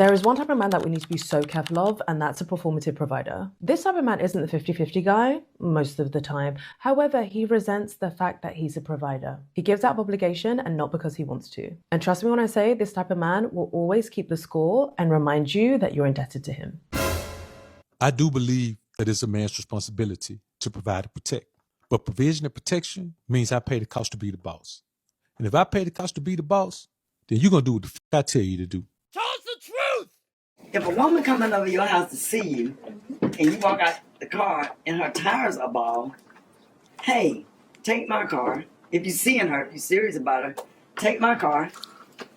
There is one type of man that we need to be so careful of, and that's a performative provider. This type of man isn't the 50-50 guy most of the time. However, he resents the fact that he's a provider. He gives out of obligation and not because he wants to. And trust me when I say this type of man will always keep the score and remind you that you're indebted to him. I do believe that it's a man's responsibility to provide and protect. But provision and protection means I pay the cost to be the boss. And if I pay the cost to be the boss, then you're going to do what the fuck I tell you to do. Tell us the truth! If a woman coming over your house to see you, and you walk out the car and her tires are bald, hey, take my car. If you're seeing her, if you're serious about her, take my car.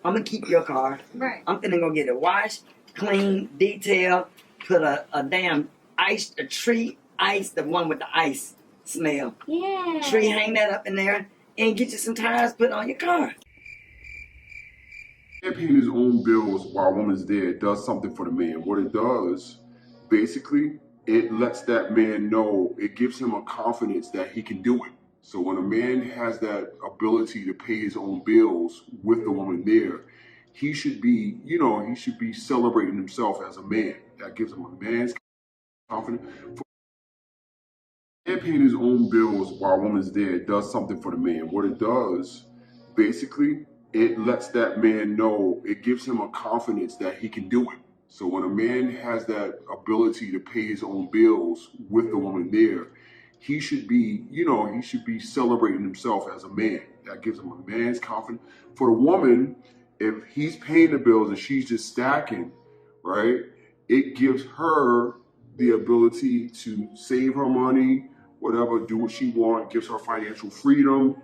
I'm going to keep your car. Right. I'm finna go get it washed, clean, detailed, put a damn a tree ice, the one with the ice smell. Yeah. Tree, hang that up in there and get you some tires put on your car. Paying his own bills while a woman's there does something for the man. What it does, basically, it lets that man know, it gives him a confidence that he can do it. So when a man has that ability to pay his own bills with the woman there, he should be, he should be celebrating himself as a man. That gives him a man's confidence. And paying his own bills while a woman's there does something for the man. What it does, basically, it lets that man know, it gives him a confidence that he can do it. So when a man has that ability to pay his own bills with the woman there, he should be, he should be celebrating himself as a man. That gives him a man's confidence. For the woman, if he's paying the bills and she's just stacking, right, it gives her the ability to save her money, whatever, do what she wants, gives her financial freedom.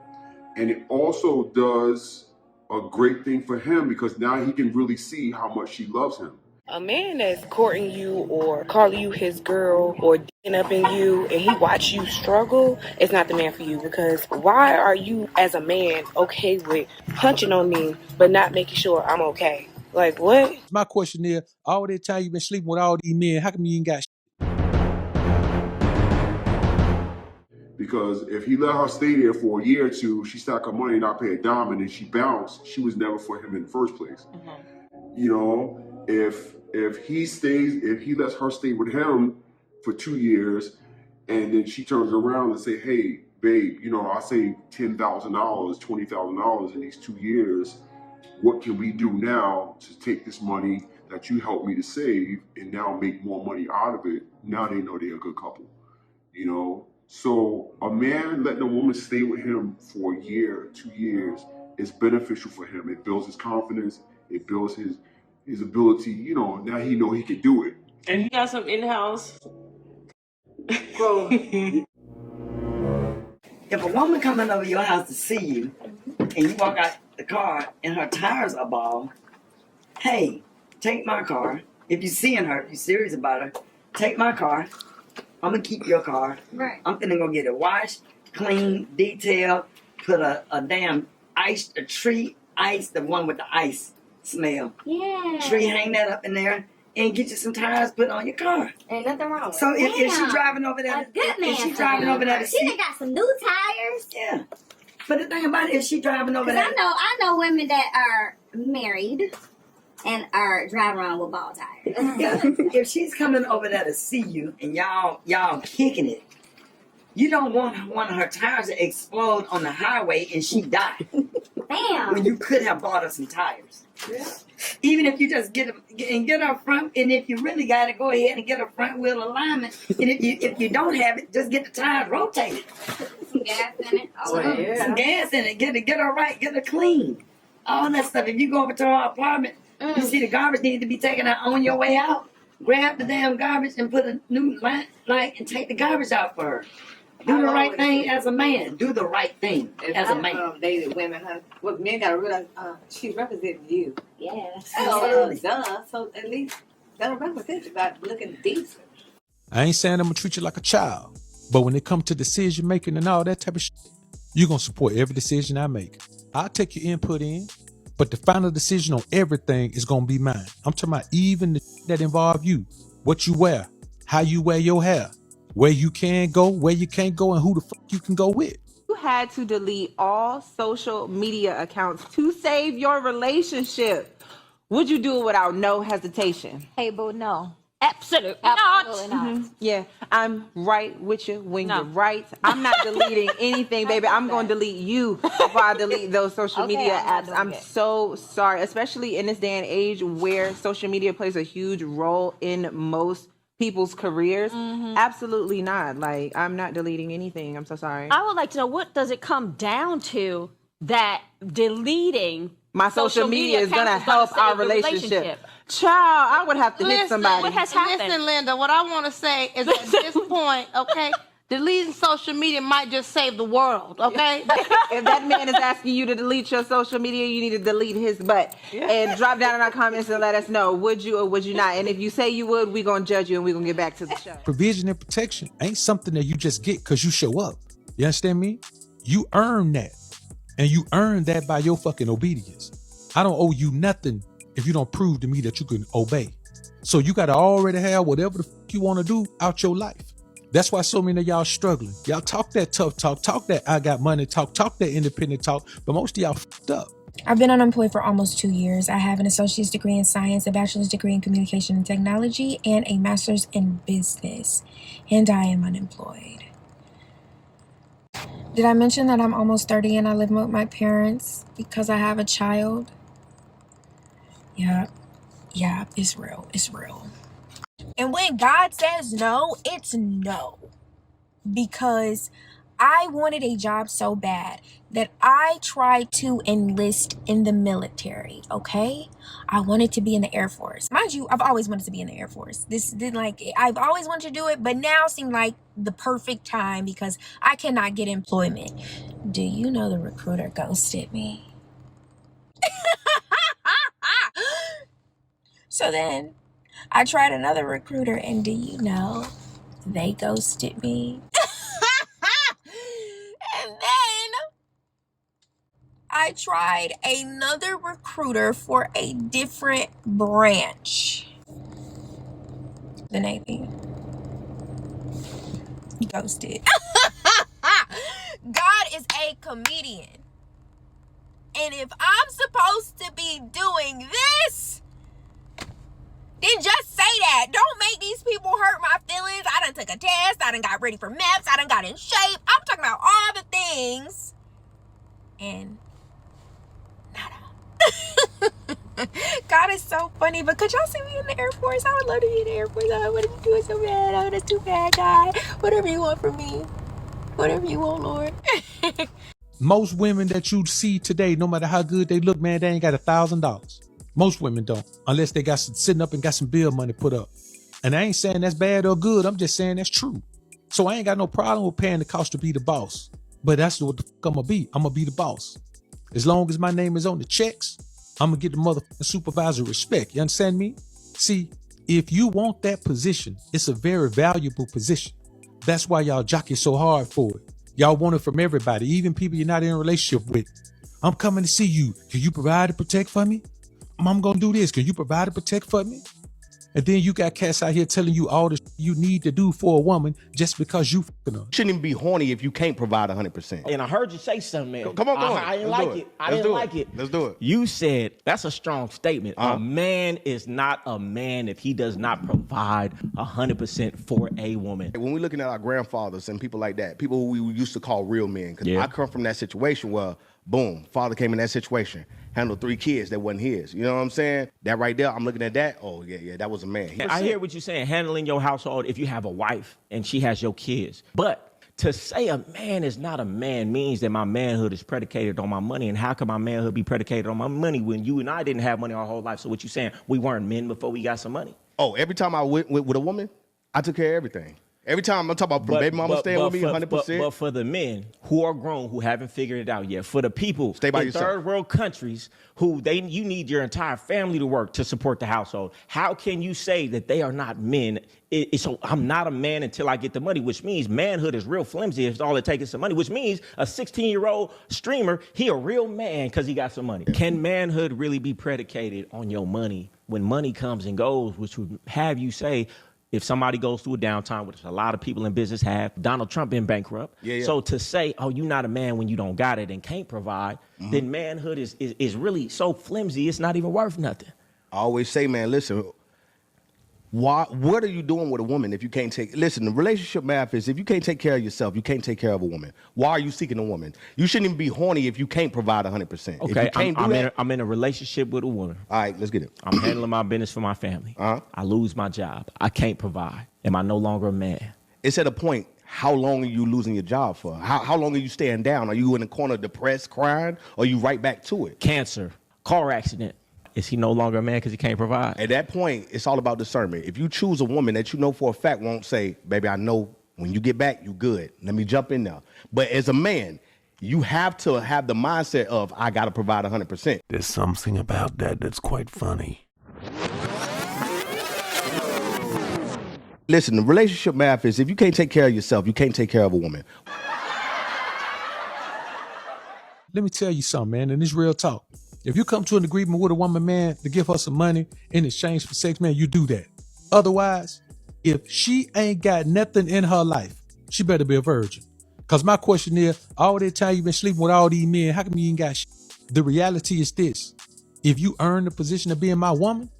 And it also does a great thing for him because now he can really see how much she loves him. A man that's courting you or calling you his girl or d***ing up in you and he watch you struggle is not the man for you, because why are you as a man okay with punching on me but not making sure I'm okay? Like, what? My question is, all that time you've been sleeping with all these men, how come you ain't got shit? Because if he let her stay there for a year or two, she stacked her money and not pay a dime, and then she bounced, she was never for him in the first place. If he lets her stay with him for 2 years, and then she turns around and say, hey, babe, I saved $10,000, $20,000 in these 2 years. What can we do now to take this money that you helped me to save and now make more money out of it? Now they know they're a good couple, So a man letting a woman stay with him for a year, 2 years is beneficial for him. It builds his confidence. It builds his ability. Now he know he can do it. And he got some in-house. Bro, if a woman coming over your house to see you and you walk out the car and her tires are bald, hey, take my car. If you're seeing her, if you're serious about her, take my car. I'm going to keep your car. Right. I'm finna go get it washed, clean, detailed, put a damn a tree ice, the one with the ice smell. Yeah. Tree, hang that up in there and get you some tires put on your car. Ain't nothing wrong with So it. if she driving over there, if she driving over there to She see, done got some new tires. yeah. But the thing about it, if she driving over there, I know women that are married and are driving around with bald tires. yeah, if she's coming over there to see you and y'all kicking it, you don't want one of her tires to explode on the highway and she die. Damn. When you could have bought her some tires. Yeah. Even if you just get her front, and if you really got to go ahead and get a front wheel alignment, and if you don't have it, just get the tires rotated. Some gas in it. Oh, yeah. Some gas in it. Get her right. Get her clean. All that stuff. If you go over to her apartment, you see the garbage needs to be taken out on your way out. Grab the damn garbage and put a new light and take the garbage out for her. Do the right thing as a man. Do the right thing as a man. Dated women, what men gotta realize, she's representing you. Yeah. So at least gotta represent you by looking decent. I ain't saying I'm gonna treat you like a child, but when it comes to decision making and all that type of shit, you're gonna support every decision I make. I'll take your input in, but the final decision on everything is gonna be mine. I'm talking about even the shit that involve you, what you wear, how you wear your hair, where you can go, where you can't go, and who the fuck you can go with. You had to delete all social media accounts to save your relationship. Would you do it without no hesitation? Hey, boo, no. Absolutely not. Yeah, I'm right with you when you're right. I'm not deleting anything, baby. I'm going to delete you before I delete those social media apps. I'm so sorry, especially in this day and age where social media plays a huge role in most people's careers. Absolutely not. Like, I'm not deleting anything. I'm so sorry. I would like to know, what does it come down to that deleting my social media is going to help our relationship? Child, I would have to hit somebody. What has happened? Listen, Linda, what I want to say is at this point, okay, deleting social media might just save the world, okay? If that man is asking you to delete your social media, you need to delete his butt. And drop down in our comments and let us know, would you or would you not? And if you say you would, we're going to judge you and we're going to get back to the show. Provision and protection ain't something that you just get because you show up. You understand me? You earn that. And you earn that by your fucking obedience. I don't owe you nothing if you don't prove to me that you can obey. So you got to already have whatever the fuck you want to do out your life. That's why so many of y'all struggling. Y'all talk that tough talk, talk that I got money talk that independent talk, but most of y'all fucked up. I've been unemployed for almost 2 years. I have an associate's degree in science, a bachelor's degree in communication and technology, and a master's in business. And I am unemployed. Did I mention that I'm almost 30 and I live with my parents because I have a child? Yeah, it's real. It's real. And when God says no, it's no. Because I wanted a job so bad that I tried to enlist in the military, okay? I wanted to be in the Air Force. Mind you, I've always wanted to be in the Air Force. I've always wanted to do it, but now seemed like the perfect time because I cannot get employment. Do you know the recruiter ghosted me? So then I tried another recruiter, and do you know they ghosted me? And then I tried another recruiter for a different branch. The Navy. Ghosted. God is a comedian. And if I'm supposed to be doing this, then just say that. Don't make these people hurt my feelings. I done took a test. I done got ready for maps. I done got in shape. I'm talking about all the things. And nada. God is so funny. But could y'all see me in the Air Force? I would love to be in the Air Force. I want to do it so bad. Oh, that's too bad, God. Whatever you want from me. Whatever you want, Lord. Most women that you see today, no matter how good they look, man, they ain't got $1,000. Most women don't, unless they got some sitting up and got some bill money put up. And I ain't saying that's bad or good. I'm just saying that's true. So I ain't got no problem with paying the cost to be the boss. But that's what the fuck I'm gonna be. I'm gonna be the boss. As long as my name is on the checks, I'm gonna get the motherfucking supervisor respect. You understand me? See, if you want that position, it's a very valuable position. That's why y'all jockey so hard for it. Y'all want it from everybody, even people you're not in a relationship with. I'm coming to see you. Can you provide and protect for me? I'm gonna do this. Can you provide and protect for me? And then you got cats out here telling you all the you need to do for a woman just because you fucking her. Shouldn't even be horny if you can't provide 100%. And I heard you say something, man. Come on, I didn't like it. I didn't like it. Let's do it. You said, that's a strong statement. A man is not a man if he does not provide 100% for a woman. When we're looking at our grandfathers and people like that, people who we used to call real men, because I come from that situation where, boom, father came in that situation, handled 3 kids that wasn't his. You know what I'm saying? That right there, I'm looking at that. Oh, yeah, that was a man. I hear what you're saying, handling your household if you have a wife and she has your kids. But to say a man is not a man means that my manhood is predicated on my money. And how can my manhood be predicated on my money when you and I didn't have money our whole life? So what you saying, we weren't men before we got some money? Oh, every time I went with a woman, I took care of everything. Every time I'm talking about baby mama staying with me 100%. But for the men who are grown, who haven't figured it out yet, for the people Stay by in yourself. third world countries who you need your entire family to work to support the household. How can you say that they are not men? So I'm not a man until I get the money, which means manhood is real flimsy if all it takes is some money, which means a 16-year-old streamer, he a real man because he got some money. Can manhood really be predicated on your money when money comes and goes, which would have you say, if somebody goes through a downtime, which a lot of people in business have, Donald Trump been bankrupt. So to say, oh, you're not a man when you don't got it and can't provide, then manhood is really so flimsy, it's not even worth nothing. I always say, man, listen, what are you doing with a woman if you can't listen, the relationship math is if you can't take care of yourself, you can't take care of a woman. Why are you seeking a woman? You shouldn't even be horny if you can't provide 100%. Okay, if you can't I'm in a relationship with a woman. All right, let's get it. I'm handling my business for my family. I lose my job. I can't provide. Am I no longer a man? It's at a point, how long are you losing your job for? How long are you staying down? Are you in the corner depressed, crying, or are you right back to it? Cancer, car accident. Is he no longer a man because he can't provide? At that point, it's all about discernment. If you choose a woman that you know for a fact won't say, baby, I know when you get back, you good. Let me jump in there. But as a man, you have to have the mindset of, I got to provide 100%. There's something about that that's quite funny. Listen, the relationship math is if you can't take care of yourself, you can't take care of a woman. Let me tell you something, man, and it's real talk. If you come to an agreement with a woman, man, to give her some money in exchange for sex, man, you do that. Otherwise, if she ain't got nothing in her life, she better be a virgin. Because my question is, all that time you've been sleeping with all these men, how come you ain't got shit? The reality is this. If you earn the position of being my woman,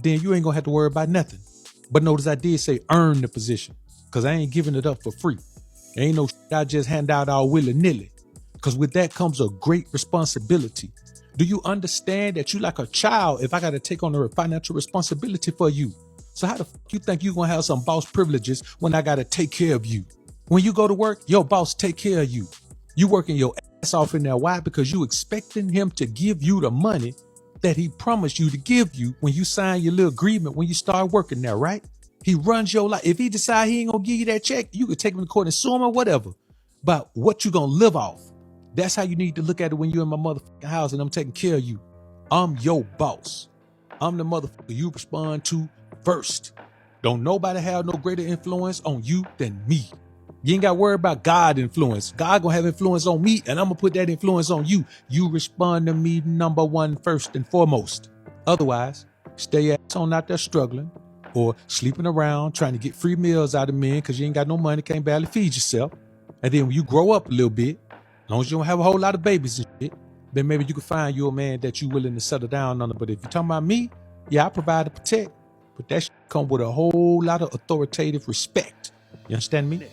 then you ain't going to have to worry about nothing. But notice I did say earn the position, because I ain't giving it up for free. Ain't no shit I just hand out all willy-nilly. Because with that comes a great responsibility. Do you understand that you like a child if I got to take on the financial responsibility for you? So how the fuck you think you going to have some boss privileges when I got to take care of you? When you go to work, your boss take care of you. You working your ass off in there. Why? Because you expecting him to give you the money that he promised you to give you when you sign your little agreement when you start working there, right? He runs your life. If he decide he ain't going to give you that check, you could take him to court and sue him or whatever. But what you going to live off? That's how you need to look at it when you're in my motherfucking house and I'm taking care of you. I'm your boss. I'm the motherfucker you respond to first. Don't nobody have no greater influence on you than me. You ain't got to worry about God influence. God gonna have influence on me and I'm gonna put that influence on you. You respond to me number one first and foremost. Otherwise, stay your ass on out there struggling or sleeping around trying to get free meals out of men because you ain't got no money, can't barely feed yourself. And then when you grow up a little bit, as long as you don't have a whole lot of babies and shit, then maybe you can find you a man that you willing to settle down on. But if you're talking about me, yeah, I provide to protect. But that shit come with a whole lot of authoritative respect. You understand me?